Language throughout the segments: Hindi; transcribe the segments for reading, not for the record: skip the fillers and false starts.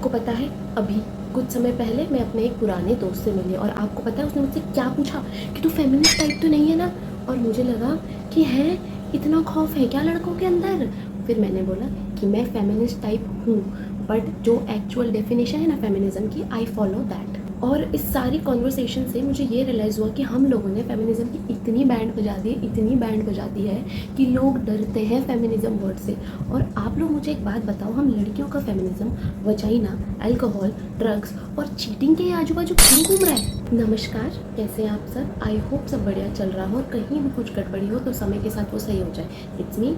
आपको पता है, अभी कुछ समय पहले मैं अपने एक पुराने दोस्त से मिली और आपको पता है उसने मुझसे क्या पूछा कि तू फेमिनिस्ट टाइप तो नहीं है ना। और मुझे लगा कि है, इतना खौफ है क्या लड़कों के अंदर। फिर मैंने बोला कि मैं फेमिनिस्ट टाइप हूँ, बट जो एक्चुअल डेफिनेशन है ना फेमिनिज्म की, आई फॉलो दैट। और इस सारी कॉन्वर्सेशन से मुझे ये रियलाइज़ हुआ कि हम लोगों ने फेमिनिज्म की इतनी बैंड बजा दी है, इतनी बैंड बजा दी है कि लोग डरते हैं फेमिनिज्म वर्ड से। और आप लोग मुझे एक बात बताओ, हम लड़कियों का फेमिनिज्म वजाइना, अल्कोहल, ड्रग्स और चीटिंग के आजू बाजू क्यों घूम रहा है। नमस्कार, कैसे हैं आप सब। आई होप सब बढ़िया चल रहा हो और कहीं भी कुछ गड़बड़ी हो तो समय के साथ वो सही हो जाए। इट्स मी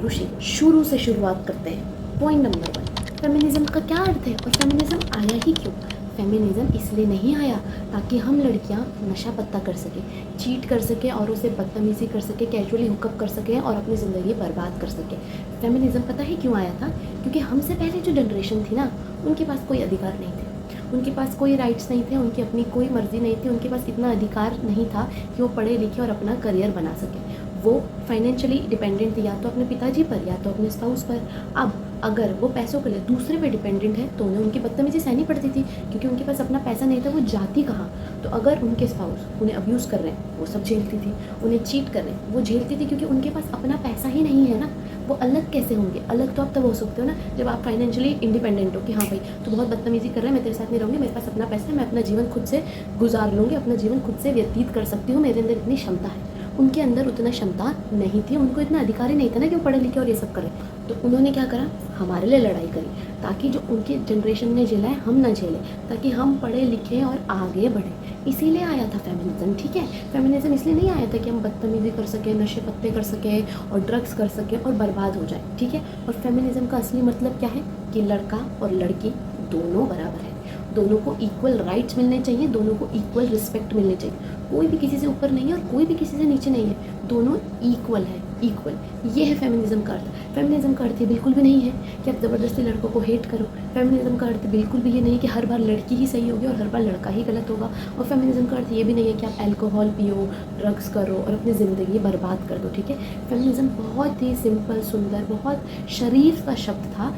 ऋषि। शुरू से शुरुआत करते हैं। पॉइंट नंबर 1, फेमिनिज्म का क्या अर्थ है और फेमिनिज्म आया ही क्यों। फेमिनिज्म इसलिए नहीं आया ताकि हम लड़कियां नशा पत्ता कर सकें, चीट कर सकें, औरों से बदतमीज़ी कर सकें, कैजुअली हुकअप कर सकें और अपनी ज़िंदगी बर्बाद कर सकें। फेमिनिज्म पता है क्यों आया था? क्योंकि हमसे पहले जो जनरेशन थी ना, उनके पास कोई अधिकार नहीं थे, उनके पास कोई राइट्स नहीं थे, उनकी अपनी कोई मर्ज़ी नहीं थी, उनके पास इतना अधिकार नहीं था कि वो पढ़े लिखे और अपना करियर बना सकें। वो फाइनेंशियली डिपेंडेंट थी, या तो अपने पिताजी पर या तो अपने स्पाउस पर। अब अगर वो पैसों के लिए दूसरे पे डिपेंडेंट है तो उन्हें उनकी बदतमीजी सहनी पड़ती थी, क्योंकि उनके पास अपना पैसा नहीं था, वो जाती कहाँ। तो अगर उनके स्पाउस उन्हें अब्यूज़ कर रहे हैं, वो सब झेलती थी। उन्हें चीट कर रहे हैं, वो झेलती थी, क्योंकि उनके पास अपना पैसा ही नहीं है ना। वो अलग कैसे होंगे? अलग तो आप तब हो सकते हो ना जब आप फाइनेंशियली इंडिपेंडेंट हो कि हाँ भाई तू बहुत बदतमीजी कर रहा है, मैं तेरे साथ नहीं रहूँगी, मेरे पास अपना पैसा है, मैं अपना जीवन खुद से गुजार लूँगी, अपना जीवन खुद से व्यतीत कर सकती हूँ, मेरे अंदर इतनी क्षमता है। उनके अंदर उतना क्षमता नहीं थी, उनको इतना अधिकार ही नहीं था ना कि वो पढ़े लिखे और ये सब करें। तो उन्होंने क्या करा, हमारे लिए लड़ाई करी, ताकि जो उनकी जनरेशन ने झेला है हम ना झेलें, ताकि हम पढ़े लिखें और आगे बढ़ें। इसीलिए आया था फेमिनिज्म, ठीक है। फेमिनिज्म इसलिए नहीं आया था कि हम बदतमीजी कर सकें, नशे पत्ते कर सकें और ड्रग्स कर सकें और बर्बाद हो जाए, ठीक है। और फेमिनिज्म का असली मतलब क्या है कि लड़का और लड़की दोनों बराबर है, दोनों को इक्वल राइट्स मिलने चाहिए, दोनों को इक्वल रिस्पेक्ट मिलनी चाहिए। कोई भी किसी से ऊपर नहीं है और कोई भी किसी से नीचे नहीं है, दोनों इक्वल है, इक्वल। ये है फेमिनिज्म का अर्थ। फेमिनिज्म का अर्थ ये बिल्कुल भी नहीं है कि आप ज़बरदस्ती लड़कों को हेट करो। फेमिनिज्म का अर्थ बिल्कुल भी ये नहीं कि हर बार लड़की ही सही होगी और हर बार लड़का ही गलत होगा। और फेमिनिज्म का अर्थ ये भी नहीं है कि आप अल्कोहल पियो, ड्रग्स करो और अपनी ज़िंदगी बर्बाद कर दो, ठीक है। फेमिनिज्म बहुत ही सिंपल, सुंदर, बहुत शरीफ का शब्द था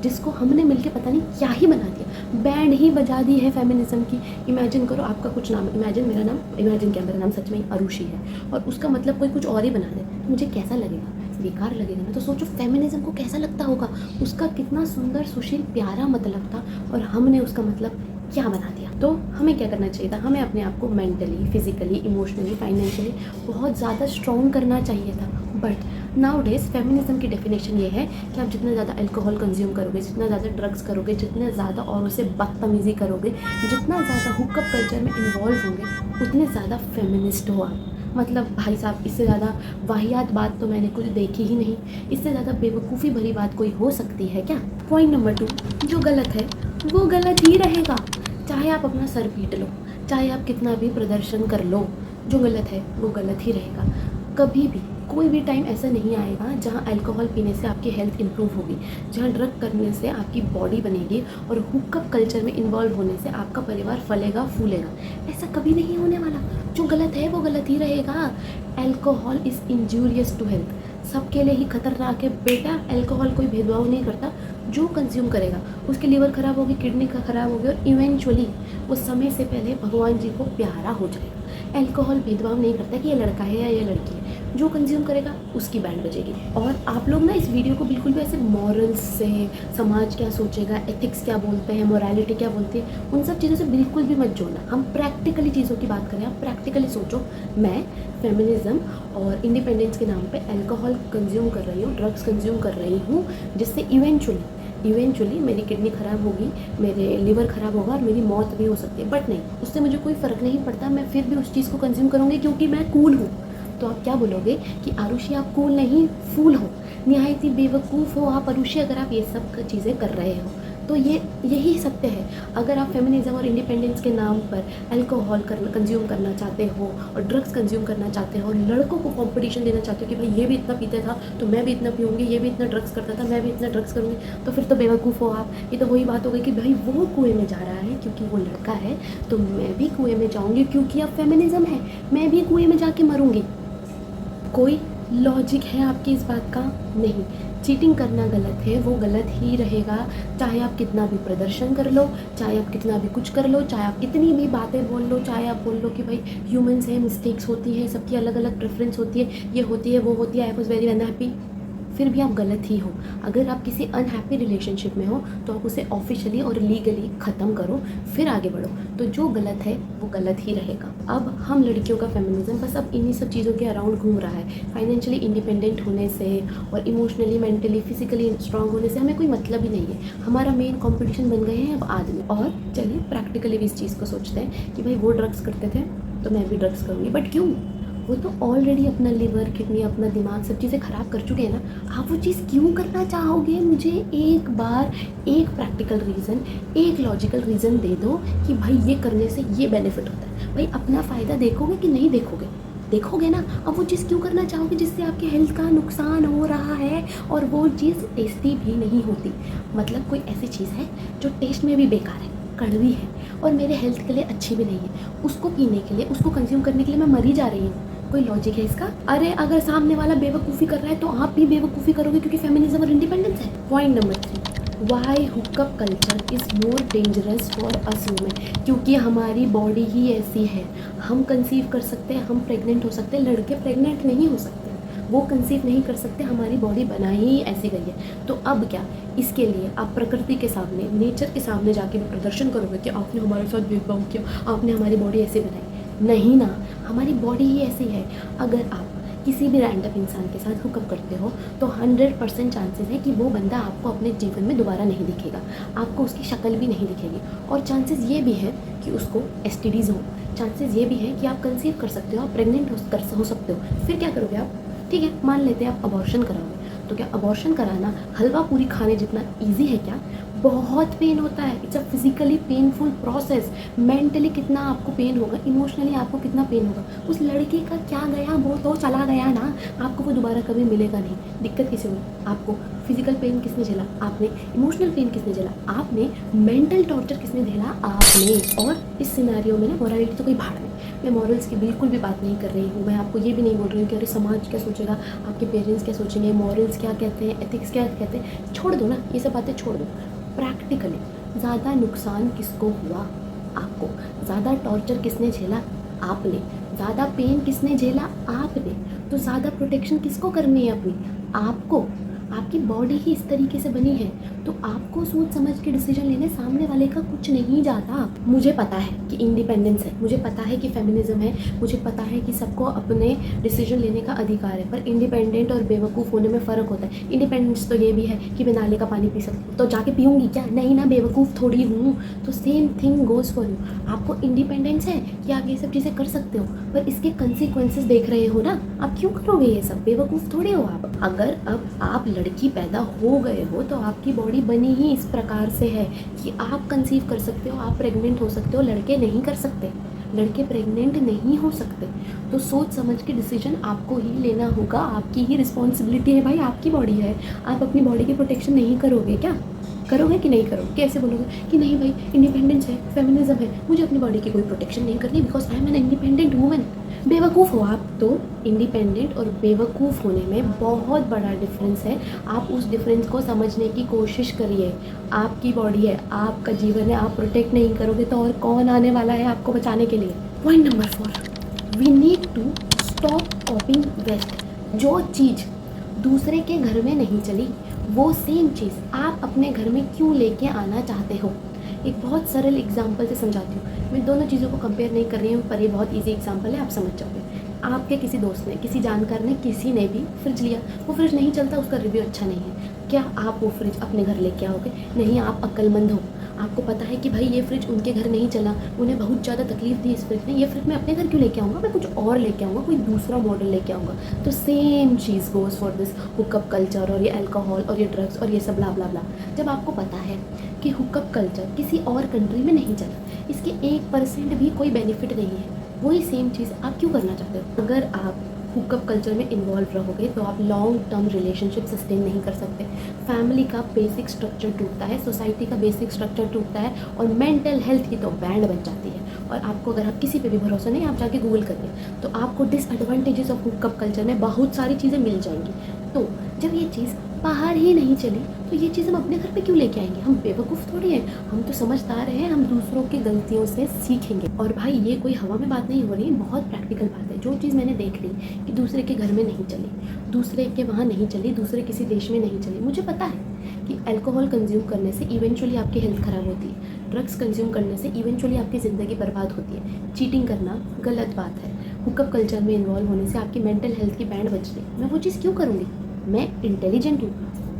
जिसको हमने मिलकर पता नहीं क्या ही बना दिया, बैंड ही बजा दी है फेमिनिज्म की। इमेजिन करो आपका कुछ नाम, इमेजिन मेरा नाम, इमेजिन क्या मेरा नाम सच में अरुषि है और उसका मतलब कोई कुछ और ही बना दे, तो मुझे कैसा लगेगा? बेकार लगेगा ना। तो सोचो फेमिनिज्म को कैसा लगता होगा, उसका कितना सुंदर, सुशील, प्यारा मतलब था और हमने उसका मतलब क्या बना दिया। तो हमें क्या करना चाहिए था? हमें अपने आप को मेंटली, फिजिकली, इमोशनली, फाइनेंशियली बहुत ज़्यादा स्ट्रॉन्ग करना चाहिए था। बट नाउ डेज फेमिनिज्म की डेफिनेशन ये है कि आप जितना ज़्यादा अल्कोहल कंज्यूम करोगे, जितना ज़्यादा ड्रग्स करोगे, जितने ज़्यादा औरों से बदतमीज़ी करोगे, जितना ज़्यादा हुकअप कल्चर में इन्वॉल्व होंगे, उतने ज़्यादा फेमिनिस्ट हो आप। मतलब भाई साहब, इससे ज़्यादा वाहियात बात तो मैंने कुछ देखी ही नहीं। इससे ज़्यादा बेवकूफ़ी भरी बात कोई हो सकती है क्या? पॉइंट नंबर 2, जो गलत है वो गलत ही रहेगा, चाहे आप अपना सर पीट लो, चाहे आप कितना भी प्रदर्शन कर लो, जो गलत है वो गलत ही रहेगा। कभी भी कोई भी टाइम ऐसा नहीं आएगा जहाँ अल्कोहल पीने से आपकी हेल्थ इंप्रूव होगी, जहाँ ड्रग करने से आपकी बॉडी बनेगी और हुकअप कल्चर में इन्वॉल्व होने से आपका परिवार फलेगा फूलेगा। ऐसा कभी नहीं होने वाला। जो गलत है वो गलत ही रहेगा। Alcohol is injurious to health, सबके लिए ही खतरनाक है बेटा। अल्कोहल कोई भेदभाव नहीं करता, जो कंज्यूम करेगा उसकी लीवर ख़राब होगी, किडनी का ख़राब होगी और इवेंचुअली वो समय से पहले भगवान जी को प्यारा हो जाएगा। अल्कोहल भेदभाव नहीं करता कि ये लड़का है या ये लड़की है, जो कंज्यूम करेगा उसकी बैंड बजेगी। और आप लोग ना इस वीडियो को बिल्कुल भी ऐसे मॉरल्स से, समाज क्या सोचेगा, एथिक्स क्या बोलते हैं, मोरालिटी क्या बोलती है, उन सब चीज़ों से बिल्कुल भी मत जोड़ना। हम प्रैक्टिकली चीज़ों की बात करें, आप प्रैक्टिकली सोचो। मैं फेमिनिज्म और इंडिपेंडेंस के नाम पे अल्कोहल कंज्यूम कर रही हूँ, ड्रग्स कंज्यूम कर रही हूँ, जिससे इवेंचुअली मेरी किडनी ख़राब होगी, मेरे लिवर ख़राब होगा और मेरी मौत भी हो सकती है। बट नहीं, उससे मुझे कोई फ़र्क नहीं पड़ता, मैं फिर भी उस चीज़ को कंज्यूम करूँगी क्योंकि मैं कूल हूँ। तो आप क्या बोलोगे कि आरुषि आप कूल नहीं, फूल हो, निहायत ही बेवकूफ़ हो आप आरुषि, अगर आप ये सब चीज़ें कर रहे हो। तो यही सत्य है। अगर आप फेमिनिज्म और इंडिपेंडेंस के नाम पर अल्कोहल कंज्यूम करना चाहते हो और ड्रग्स कंज्यूम करना चाहते हो और लड़कों को कंपटीशन देना चाहते हो कि भाई ये भी इतना पीता था तो मैं भी इतना पीऊँगी, ये भी इतना ड्रग्स करता था मैं भी इतना ड्रग्स करूँगी, तो फिर तो बेवकूफ़ हो आप। ये तो वही बात हो गई कि भाई वो कुएं में जा रहा है क्योंकि वो लड़का है, तो मैं भी कुएं में जाऊँगी क्योंकि अब फेमिनिज्म है, मैं भी कुएं में जाके मरूँगी। कोई लॉजिक है आपकी इस बात का? नहीं। चीटिंग करना गलत है, वो गलत ही रहेगा, चाहे आप कितना भी प्रदर्शन कर लो, चाहे आप कितना भी कुछ कर लो, चाहे आप कितनी भी बातें बोल लो, चाहे आप बोल लो कि भाई ह्यूमंस हैं, मिस्टेक्स होती हैं, सबकी अलग अलग प्रेफरेंस होती है, ये होती है वो होती है, आई वॉज वेरी अनहैप्पी, फिर भी आप गलत ही हो। अगर आप किसी अनहैप्पी रिलेशनशिप में हो तो आप उसे ऑफिशियली और लीगली ख़त्म करो, फिर आगे बढ़ो। तो जो गलत है वो गलत ही रहेगा। अब हम लड़कियों का फेमिनिज्म बस अब इन्हीं सब चीज़ों के अराउंड घूम रहा है। फाइनेंशियली इंडिपेंडेंट होने से और इमोशनली, मेंटली, फिजिकली स्ट्रांग होने से हमें कोई मतलब ही नहीं है। हमारा मेन कॉम्पिटिशन बन गए हैं अब आदमी। और चलिए प्रैक्टिकली भी इस चीज़ को सोचते हैं कि भाई वो ड्रग्स करते थे तो मैं भी ड्रग्स करूँगी, बट क्यों? वो तो ऑलरेडी अपना लिवर, किडनी, अपना दिमाग, सब चीज़ें ख़राब कर चुके हैं ना। आप वो चीज़ क्यों करना चाहोगे? मुझे एक बार एक प्रैक्टिकल रीज़न, एक लॉजिकल रीज़न दे दो कि भाई ये करने से ये बेनिफिट होता है। भाई अपना फ़ायदा देखोगे कि नहीं देखोगे? देखोगे ना। अब वो चीज़ क्यों करना चाहोगे जिससे आपके हेल्थ का नुकसान हो रहा है और वो चीज़ टेस्टी भी नहीं होती? मतलब कोई ऐसी चीज़ है जो टेस्ट में भी बेकार है, कड़वी है और मेरे हेल्थ के लिए अच्छी भी नहीं है, उसको पीने के लिए, उसको कंज्यूम करने के लिए मैं मरी जा रही हूँ। कोई लॉजिक है इसका? अरे अगर सामने वाला बेवकूफ़ी कर रहा है तो आप भी बेवकूफ़ी करोगे, क्योंकि फेमिनिज्म और इंडिपेंडेंस है। Point number 3, why hookup culture is more dangerous for us women. क्योंकि हमारी बॉडी ही ऐसी है। हम कंसीव कर सकते हैं, हम प्रेग्नेंट हो सकते हैं, लड़के प्रेग्नेंट नहीं हो सकते, वो कंसीव नहीं कर सकते, हमारी बॉडी बना ही ऐसी गई है। तो अब क्या, इसके लिए आप प्रकृति के सामने, नेचर के सामने जाके भी प्रदर्शन करोगे कि आपने हमारे साथ भेदभाव किया, आपने हमारी बॉडी ऐसे बनाई? नहीं ना, हमारी बॉडी ही ऐसी है। अगर आप किसी भी रैंडम इंसान के साथ हुकअप करते हो तो 100% चांसेस है कि वो बंदा आपको अपने जीवन में दोबारा नहीं दिखेगा, आपको उसकी शक्ल भी नहीं दिखेगी, और चांसेस ये भी है कि उसको STDs हो, चांसेस ये भी है कि आप कंसीव कर सकते हो, आप प्रेग्नेंट हो सकते हो। फिर क्या करोगे आप? ठीक है, मान लेते हैं आप अबॉर्शन कराओगे, तो क्या अबॉर्शन कराना हलवा पूरी खाने जितना ईजी है क्या? बहुत पेन होता है, it's a physically painful process. Mentally कितना आपको पेन होगा, इमोशनली आपको कितना पेन होगा। उस लड़के का क्या गया, वो तो चला गया ना, आपको वो दोबारा कभी मिलेगा नहीं। दिक्कत किसे हुई? आपको। फिजिकल पेन किसने झेला? आपने। इमोशनल पेन किसने झेला? आपने। मेंटल टॉर्चर किसने झेला? आपने। और इस सिनेरियो में ना मोरालिटी तो कोई भाड़ में, मैं मॉरल्स की बिल्कुल भी बात नहीं कर रही हूँ। मैं आपको ये भी नहीं बोल रही हूँ कि अरे समाज क्या सोचेगा, आपके पेरेंट्स क्या सोचेंगे, मॉरल्स क्या कहते हैं, एथिक्स क्या कहते हैं, छोड़ दो ना, ये सब बातें छोड़ दो। प्रैक्टिकली ज़्यादा नुकसान किसको हुआ? आपको। ज़्यादा टॉर्चर किसने झेला? आपने। ज़्यादा पेन किसने झेला? आपने। तो ज़्यादा प्रोटेक्शन किसको करनी है अपनी? आपको। आपकी बॉडी ही इस तरीके से बनी है, तो आपको सोच समझ के डिसीजन लेने, सामने वाले का कुछ नहीं जाता। मुझे पता है कि इंडिपेंडेंस है, मुझे पता है कि फेमिनिज्म है, मुझे पता है कि सबको अपने डिसीजन लेने का अधिकार है, पर इंडिपेंडेंट और बेवकूफ़ होने में फ़र्क होता है। इंडिपेंडेंस तो ये भी है कि मैं नाले का पानी पी सकती हूँ तो जाके पीऊँगी क्या? नहीं ना, बेवकूफ़ थोड़ी हूँ। तो same thing goes for you. आपको इंडिपेंडेंस है कि आप ये सब चीज़ें कर सकते हो, पर इसके कंसिक्वेंसेस देख रहे हो ना, आप क्यों करोगे ये सब? बेवकूफ़ थोड़े हो आप। अगर अब आप लड़की पैदा हो गए हो तो आपकी बॉडी बनी ही इस प्रकार से है कि आप कंसीव कर सकते हो, आप प्रेग्नेंट हो सकते हो, लड़के नहीं कर सकते, लड़के प्रेग्नेंट नहीं हो सकते। तो सोच समझ के डिसीजन आपको ही लेना होगा, आपकी ही रिस्पॉन्सिबिलिटी है भाई, आपकी बॉडी है। आप अपनी बॉडी की प्रोटेक्शन नहीं करोगे क्या? करोगे कि नहीं करोगे? कैसे बोलोगे कि नहीं भाई इंडिपेंडेंस है, फेमिनिज्म है, मुझे अपनी बॉडी की कोई प्रोटेक्शन नहीं करनी because I am an independent woman? बेवकूफ़ हो आप। तो इंडिपेंडेंट और बेवकूफ़ होने में बहुत बड़ा डिफरेंस है। आप उस डिफरेंस को समझने की कोशिश करिए। आपकी बॉडी है, आपका जीवन है, आप प्रोटेक्ट नहीं करोगे तो और कौन आने वाला है आपको बचाने के लिए? Point number 4, we need to stop copying west. जो चीज़ दूसरे के घर में नहीं चली, वो सेम चीज़ आप अपने घर में क्यों लेके आना चाहते हो? एक बहुत सरल एग्जांपल से समझाती हूँ। मैं दोनों चीज़ों को कंपेयर नहीं कर रही हूँ, पर ये बहुत इजी एग्जांपल है, आप समझ जाओगे। आपके किसी दोस्त ने, किसी जानकार ने, किसी ने भी फ्रिज लिया, वो फ्रिज नहीं चलता, उसका रिव्यू अच्छा नहीं है, क्या आप वो फ्रिज अपने घर लेके आओगे? नहीं, आप अक्लमंद हो, आपको पता है कि भाई ये फ्रिज उनके घर नहीं चला, उन्हें बहुत ज़्यादा तकलीफ दी इस फ्रिज ने, ये फ्रिज मैं अपने घर क्यों लेके आऊँगा? मैं कुछ और लेके आऊँगा, कोई दूसरा मॉडल लेके आऊँगा। तो same cheese goes for this hookup culture और ये अल्कोहल और ये ड्रग्स और ये सब ब्ला ब्ला ब्ला। जब आपको पता है कि हुकअप कल्चर किसी और कंट्री में नहीं चला, इसके 1% भी कोई बेनिफिट नहीं है, वही सेम चीज़ आप क्यों करना चाहते हो? अगर आप हुकअप कल्चर में इन्वॉल्व रहोगे तो आप लॉन्ग टर्म रिलेशनशिप सस्टेन नहीं कर सकते। फैमिली का बेसिक स्ट्रक्चर टूटता है, सोसाइटी का बेसिक स्ट्रक्चर टूटता है, और मेंटल हेल्थ की तो बैंड बन जाती है। और आपको अगर आप किसी पे भी भरोसा नहीं, आप जाके गूगल करिए तो आपको डिसएडवांटेजेस ऑफ हुकअप कल्चर में बहुत सारी चीज़ें मिल जाएंगी। तो जब ये चीज़ बाहर ही नहीं चली तो ये चीज़ हम अपने घर पे क्यों लेके आएंगे? हम बेवकूफ़ थोड़ी हैं, हम तो समझदार हैं, हम दूसरों की गलतियों से सीखेंगे। और भाई ये कोई हवा में बात नहीं हो रही, बहुत प्रैक्टिकल बात है। जो चीज़ मैंने देख ली कि दूसरे के घर में नहीं चली, दूसरे के वहाँ नहीं चली, दूसरे किसी देश में नहीं चली, मुझे पता है कि अल्कोहल कंज्यूम करने से इवेंचुअली आपकी हेल्थ ख़राब होती है, ड्रग्स कंज्यूम करने से इवेंचुअली आपकी ज़िंदगी बर्बाद होती है, चीटिंग करना गलत बात है, हुकअप कल्चर में इन्वॉल्व होने से आपकी मेंटल हेल्थ की बैंड बज रही। मैं वो चीज़ क्यों करूँगी? मैं इंटेलिजेंट हूँ,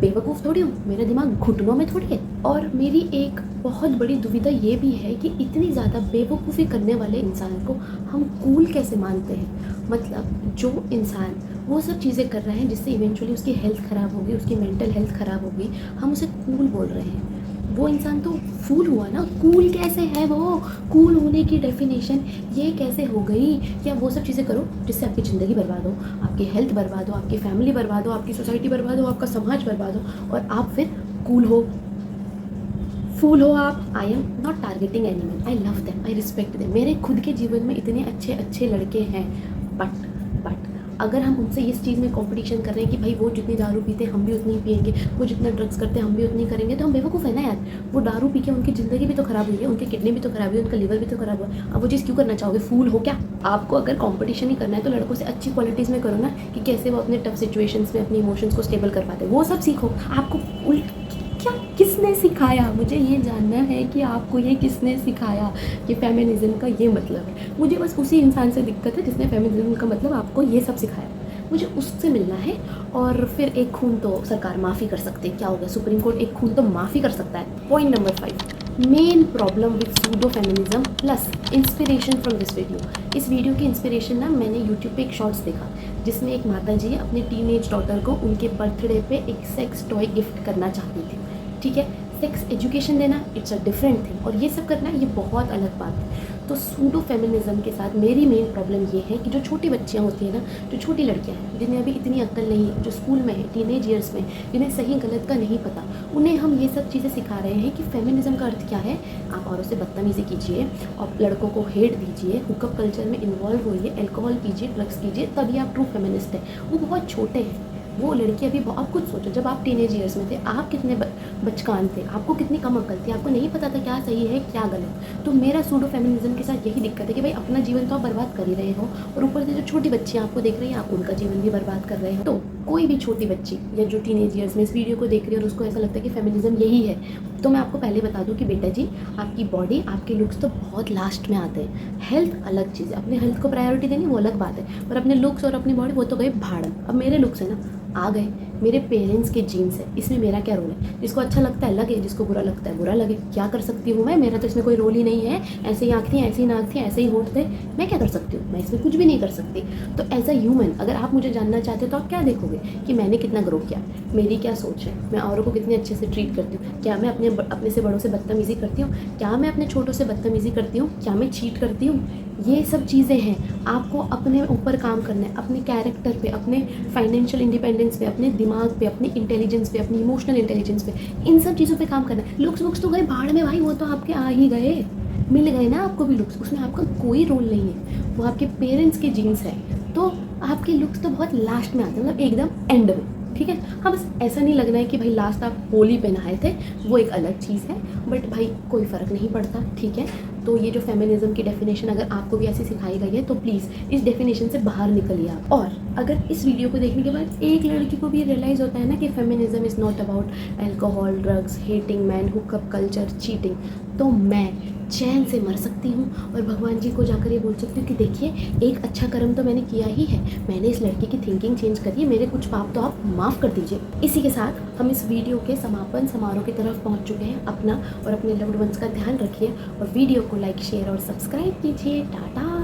बेवकूफ़ थोड़ी हूँ, मेरा दिमाग घुटनों में थोड़ी है। और मेरी एक बहुत बड़ी दुविधा ये भी है कि इतनी ज़्यादा बेवकूफ़ी करने वाले इंसान को हम कूल कैसे मानते हैं? मतलब जो इंसान वो सब चीज़ें कर रहे हैं जिससे इवेंचुअली उसकी हेल्थ ख़राब होगी, उसकी मेंटल हेल्थ ख़राब होगी, हम उसे कूल बोल रहे हैं। वो इंसान तो फूल हुआ ना। कूल कैसे है वो? कूल होने की डेफिनेशन ये कैसे हो गई कि आप वो सब चीज़ें करो जिससे आपकी ज़िंदगी बर्बाद हो, आपकी हेल्थ बर्बाद हो, आपकी फैमिली बर्बाद हो, आपकी सोसाइटी बर्बाद हो, आपका समाज बर्बाद हो, और आप फिर कूल हो, फूल हो आप। I am not targeting anyone, I love them, I respect them. मेरे खुद के जीवन में इतने अच्छे अच्छे लड़के हैं, बट अगर हम उनसे इस चीज़ में कंपटीशन कर रहे हैं कि भाई वो जितनी दारू पीते हैं हम भी उतनी ही पिएंगे, वो जितना ड्रग्स करते हैं हम भी उतनी करेंगे, तो हम बेवकूफ़ है ना यार। वो दारू पी के उनकी ज़िंदगी भी तो ख़राब हुई है, उनकी किडनी भी तो ख़राब हुई है, उनका लिवर भी तो ख़राब हुआ। अब वो चीज़ क्यों करना चाहोगे? फूल हो क्या? आपको अगर कंपटीशन ही करना है तो लड़कों से अच्छी क्वालिटीज़ में करो ना, कि कैसे वो अपने टफ सिचुएशंस में अपनी इमोशंस को स्टेबल कर पाते हैं, वो सब सीखो। आपको क्या किसने सिखाया? मुझे ये जानना है कि आपको ये किसने सिखाया कि फेमिनिज्म का ये मतलब है। मुझे बस उसी इंसान से दिक्कत है जिसने फेमिनिज्म का मतलब आपको ये सब सिखाया। मुझे उससे मिलना है। और फिर एक खून तो सरकार माफ़ी कर सकती है, क्या हो गया? सुप्रीम कोर्ट एक खून तो माफ़ी कर सकता है। Point number 5, main problem with pseudo feminism plus inspiration from this video. इस वीडियो की इंस्पिरेशन ना मैंने यूट्यूब पे एक शॉर्ट्स देखा जिसमें एक माता जी अपने टीनेज डॉटर को उनके बर्थडे पे एक सेक्स टॉय गिफ्ट करना चाहती थी। ठीक है, सेक्स एजुकेशन देना इट्स अ डिफरेंट थिंग, और ये सब करना ये बहुत अलग बात है। तो सूडो फेमिनिज्म के साथ मेरी मेन प्रॉब्लम ये है कि जो छोटी बच्चियाँ होती हैं ना, जो छोटी लड़कियाँ हैं जिन्हें अभी इतनी अक्ल नहीं है, जो स्कूल में है, टीनेज ईयर्स में, जिन्हें सही गलत का नहीं पता, उन्हें हम ये सब चीज़ें सिखा रहे हैं कि फेमिनिज्म का अर्थ क्या है। आप औरों से बदतमीज़ी कीजिए, आप लड़कों को हेट दीजिए, हुकअप कल्चर में इन्वॉल्व होइए, अल्कोहल पीजिए, ड्रग्स कीजिए, तभी आप ट्रू फेमिनिस्ट हैं। वो बहुत छोटे हैं, वो लड़की अभी आप खुद सोचो, जब आप टीनेज ईयर्स में थे आप कितने बचकान थे, आपको कितनी कम अक्ल थी, आपको नहीं पता था क्या सही है क्या गलत। तो मेरा सूडो फेमिनिज्म के साथ यही दिक्कत है कि भाई अपना जीवन तो आप बर्बाद कर ही रहे हो, और ऊपर से जो छोटी बच्चियाँ आपको देख रही हैं आप उनका जीवन भी बर्बाद कर रहे हो। तो कोई भी छोटी बच्ची या जो टीनेज ईयर्स में इस वीडियो को देख रही है और उसको ऐसा लगता है कि फेमिनिज्म यही है, तो मैं आपको पहले बता दूं कि बेटा जी, आपकी बॉडी, आपके लुक्स तो बहुत लास्ट में आते हैं। हेल्थ अलग चीज़ है, अपने हेल्थ को प्रायोरिटी देनी वो अलग बात है, पर अपने लुक्स और अपनी बॉडी वो तो गए भाड़। अब मेरे लुक्स है ना, आ गए, मेरे पेरेंट्स के जीन्स है, इसमें मेरा क्या रोल है? जिसको अच्छा लगता है लगे, जिसको बुरा लगता है बुरा लगे। क्या कर सकती हूँ मैं? मेरा तो इसमें कोई रोल ही नहीं है। ऐसे ही आँख थी, ऐसे ही नाक थी, ऐसे ही होठ थे, मैं क्या कर सकती हूँ? मैं इसमें कुछ भी नहीं कर सकती। तो एज अ ह्यूमन अगर आप मुझे जानना चाहते हो तो आप क्या देखोगे कि मैंने कितना ग्रो किया, मेरी क्या सोच है, मैं औरों को कितने अच्छे से ट्रीट करती हूँ, क्या मैं अपने से बड़ों से बदतमीज़ी करती हूँ, क्या मैं अपने छोटों से बदतमीज़ी करती हूँ, क्या मैं चीट करती हूँ। ये सब चीज़ें हैं, आपको अपने ऊपर काम करना है, अपने कैरेक्टर पे, अपने फाइनेंशियल इंडिपेंडेंस पे, अपने दिमाग पे, अपनी इंटेलिजेंस पे, अपनी इमोशनल इंटेलिजेंस पे, इन सब चीज़ों पे काम करना है। लुक्स वुक्स तो गए भाड़ में भाई, वो तो आपके आ ही गए, मिल गए ना आपको भी लुक्स, उसमें आपका कोई रोल नहीं है, वो आपके पेरेंट्स के जीन्स है। तो आपके लुक्स तो बहुत लास्ट में आते हैं, मतलब एकदम एंड में। ठीक है, हाँ, बस ऐसा नहीं लगना है कि भाई लास्ट आप होली पे नहाए थे, वो एक अलग चीज़ है, बट भाई कोई फ़र्क नहीं पड़ता। ठीक है, तो ये जो फेमिनिज्म की डेफिनेशन अगर आपको भी ऐसी सिखाई गई है तो प्लीज़ इस डेफिनेशन से बाहर निकलिए आप। और अगर इस वीडियो को देखने के बाद एक लड़की को भी रियलाइज़ होता है ना कि feminism is not about alcohol, drugs, hating man, hookup culture, cheating, तो मैं चैन से मर सकती हूँ और भगवान जी को जाकर ये बोल सकती हूँ कि देखिए एक अच्छा कर्म तो मैंने किया ही है, मैंने इस लड़की की थिंकिंग चेंज करी है, मेरे कुछ पाप तो आप माफ़ कर दीजिए। इसी के साथ हम इस वीडियो के समापन समारोह की तरफ पहुँच चुके हैं। अपना और अपने लव्ड वंस का ध्यान रखिए और वीडियो को लाइक, शेयर और सब्सक्राइब कीजिए। टाटा।